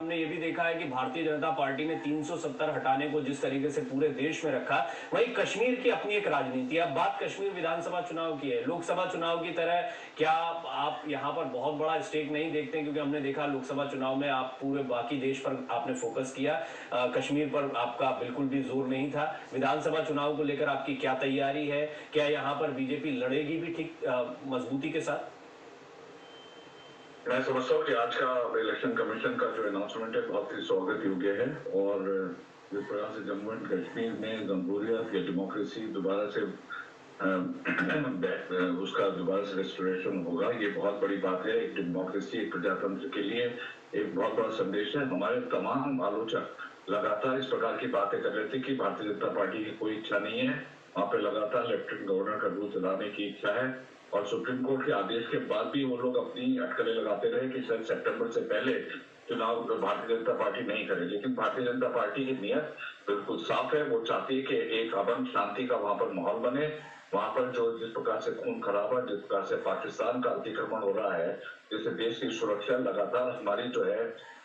हमने ये भी देखा है कि भारतीय जनता पार्टी ने 370 हटाने को जिस तरीके से पूरे देश में रखा, वहीं कश्मीर की अपनी एक राजनीति है। अब बात कश्मीर विधानसभा चुनाव की है। लोकसभा चुनाव की तरह क्या आप यहाँ पर बहुत बड़ा स्टेक नहीं देखते, क्योंकि हमने देखा लोकसभा चुनाव में आप पूरे बाकी देश पर आपने फोकस किया, कश्मीर पर आपका बिल्कुल भी जोर नहीं था। विधानसभा चुनाव को लेकर आपकी क्या तैयारी है? क्या यहाँ पर बीजेपी लड़ेगी भी ठीक मजबूती के साथ? मैं समझता हूँ कि आज का इलेक्शन कमीशन का जो अनाउंसमेंट है बहुत ही स्वागत योग्य है और जिस प्रकार से जम्मू एंड कश्मीर में जमहूरियत या डेमोक्रेसी दोबारा से उसका दोबारा से रेस्टोरेशन होगा, ये बहुत बड़ी बात है। एक डेमोक्रेसी, एक प्रजातंत्र के लिए एक बहुत बड़ा संदेश है। हमारे तमाम आलोचक लगातार इस प्रकार की बातें कर रहे थे कि भारतीय जनता पार्टी की कोई इच्छा नहीं है, वहां पे लगातार लेफ्टिनेंट गवर्नर का रूल चलाने की इच्छा है और सुप्रीम कोर्ट के आदेश के बाद भी वो लोग अपनी अटकलें लगाते रहे कि शायद सितंबर से पहले चुनाव भारतीय जनता पार्टी नहीं करे। लेकिन भारतीय जनता पार्टी की नीयत बिल्कुल साफ है। वो चाहती है कि एक अमन शांति का वहां पर माहौल बने। वहां पर जो जिस प्रकार से खून खराबा, जिस प्रकार से पाकिस्तान का अतिक्रमण हो रहा है, जिससे देश की सुरक्षा लगातार हमारी जो है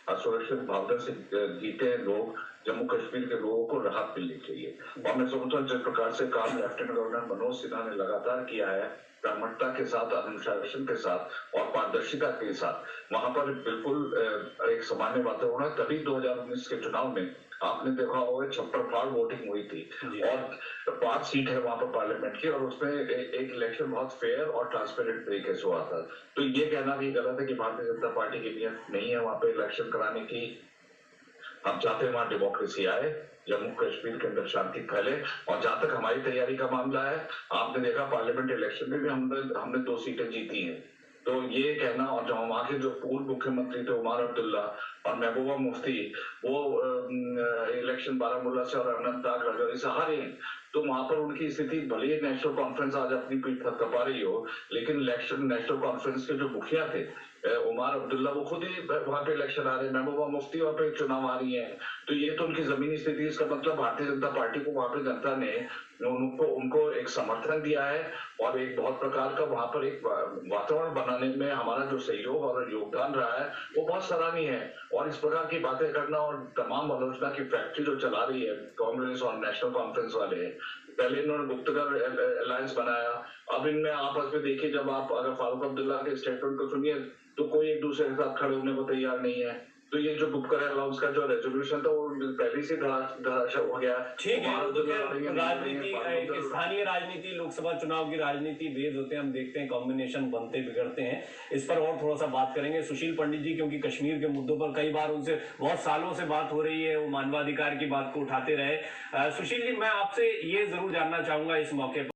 असुरक्षित भावना से जीते हैं लोग, जम्मू कश्मीर के लोगों को राहत मिलनी चाहिए। और मैं समझता हूँ जिस प्रकार से काम लेफ्टिनेंट गवर्नर मनोज सिन्हा ने लगातार किया है, कर्मठता के साथ, अनुशासन के साथ और पारदर्शिता के साथ, वहां पर बिल्कुल एक सामान्य वातावरण। तभी 2019 के चुनाव में आपने देखा होगा छप्पर फाड़ वोटिंग हुई थी और 5 सीट है वहां पर पार्लियामेंट की और उसमें एक इलेक्शन बहुत फेयर और ट्रांसपेरेंट तरीके से हुआ था। तो ये कहना भी गलत है कि भारतीय जनता पार्टी की नीयत नहीं है वहां पे इलेक्शन कराने की। हम चाहते हैं वहां डेमोक्रेसी आए, जम्मू कश्मीर के अंदर शांति फैले। और जहां तक हमारी तैयारी का मामला है, आपने देखा पार्लियामेंट इलेक्शन में भी हमने 2 सीटें जीती हैं। तो ये कहना, और जो वहां के जो पूर्व मुख्यमंत्री थे उमर अब्दुल्ला और महबूबा मुफ्ती, वो इलेक्शन बारामूला से और अनंतनाग राजौरी से हारे हैं। तो वहां पर उनकी स्थिति, भले ही नेशनल कॉन्फ्रेंस आज अपनी पीठ थपथपा रही हो, लेकिन इलेक्शन नेशनल कॉन्फ्रेंस के जो मुखिया थे उमर अब्दुल्ला, वो खुद ही वहां पे इलेक्शन आ रहे हैं, महबूबा मुफ्ती वहां पे चुनाव आ रही है। तो ये तो उनकी जमीनी स्थिति, इसका मतलब भारतीय जनता पार्टी को वहां पे जनता ने उनको एक समर्थन दिया है और एक बहुत प्रकार का वहां पर एक वातावरण बनाने में हमारा जो सहयोग और योगदान रहा है वो बहुत सराहनीय है। और इस प्रकार की बातें करना और तमाम आलोचना की फैक्ट्री जो चला रही है कांग्रेस और नेशनल कॉन्फ्रेंस वाले, पहले इन्होंने गुप्तकर अलायंस बनाया, अब इनमें आपस में देखिए, जब आप अगर फारूक अब्दुल्ला के स्टेटमेंट को सुनिए तो कोई एक दूसरे के साथ खड़े होने को तैयार नहीं है। तो ये जो गुप्तकर अलाउंस का जो रेजोल्यूशन था वो पहले से धराशायी हो गया। ठीक है, राजनीति, एक स्थानीय राजनीति, लोकसभा चुनाव की राजनीति भेद होते हैं, हम देखते हैं कॉम्बिनेशन बनते बिगड़ते हैं। इस पर और थोड़ा सा बात करेंगे सुशील पंडित जी, क्योंकि कश्मीर के मुद्दों पर कई बार उनसे बहुत सालों से बात हो रही है, वो मानवाधिकार की बात को उठाते रहे। सुशील जी, मैं आपसे ये जरूर जानना चाहूंगा इस मौके पर